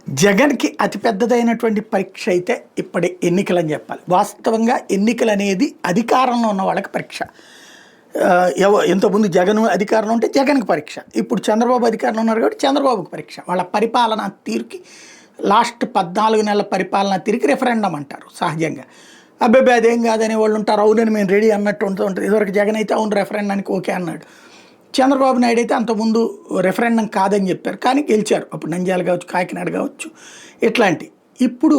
జగన్కి అతిపెద్దదైనటువంటి పరీక్ష అయితే ఇప్పటి ఎన్నికలని చెప్పాలి. వాస్తవంగా ఎన్నికలు అనేది అధికారంలో ఉన్న వాళ్ళకి పరీక్ష. ఇంతకుముందు జగన్ అధికారంలో ఉంటే జగన్కి పరీక్ష, ఇప్పుడు చంద్రబాబు అధికారంలో ఉన్నారు కాబట్టి చంద్రబాబుకి పరీక్ష. వాళ్ళ పరిపాలనా తీరుకి లాస్ట్ 14 నెలల పరిపాలనా తీరుకి రెఫరెండం అంటారు సహజంగా. అబ్బాయి అదేం కాదని వాళ్ళు ఉంటారు, అవునని మేము రెడీ అన్నట్టు ఉంటుంది. ఇదివరకు జగన్ అయితే అవును రెఫరెండానికి ఓకే అన్నాడు. చంద్రబాబు నాయుడు అయితే అంతకుముందు రెఫరెండం కాదని చెప్పారు, కానీ గెలిచారు. అప్పుడు నంద్యాల కావచ్చు, కాకినాడ కావచ్చు, ఇట్లాంటి. ఇప్పుడు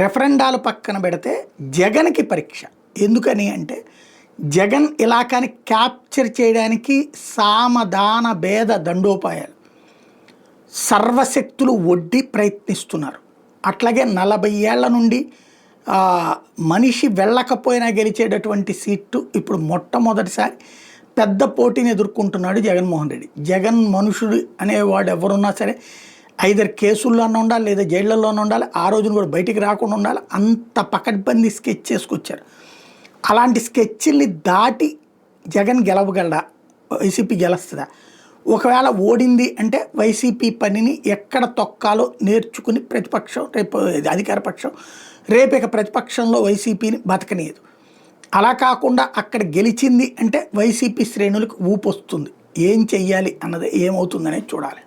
రెఫరెండాలు పక్కన పెడితే జగన్కి పరీక్ష. ఎందుకని అంటే జగన్ ఇలాకాని క్యాప్చర్ చేయడానికి సామధాన భేద దండోపాయాలు సర్వశక్తులు ఒడ్డి ప్రయత్నిస్తున్నారు. అట్లాగే 40 ఏళ్ల నుండి మనిషి వెళ్ళకపోయినా గెలిచేటటువంటి సీటు ఇప్పుడు మొట్టమొదటిసారి పెద్ద పోటీని ఎదుర్కొంటున్నాడు జగన్మోహన్ రెడ్డి. జగన్ మనుషుడు అనేవాడు ఎవరున్నా సరే ఐదర్ కేసుల్లోనే ఉండాలి, లేదా జైళ్లలోనే ఉండాలి, ఆ రోజున కూడా బయటికి రాకుండా ఉండాలి. అంత పకడ్బందీ స్కెచ్ చేసుకొచ్చారు. అలాంటి స్కెచ్ల్ని దాటి జగన్ గెలవగలడా, వైసీపీ గెలుస్తుందా? ఒకవేళ ఓడింది అంటే వైసీపీ పనిని ఎక్కడ తొక్కాలో నేర్చుకుని ప్రతిపక్షం రేపు అధికార పక్షం రేపు ప్రతిపక్షంలో వైసీపీని బతకనీయదు. అలా కాకుండా అక్కడ గెలిచింది అంటే వైసీపీ శ్రేణులకు ఊపు వస్తుంది. ఏం చెయ్యాలి అన్నది ఏమవుతుందనేది చూడాలి.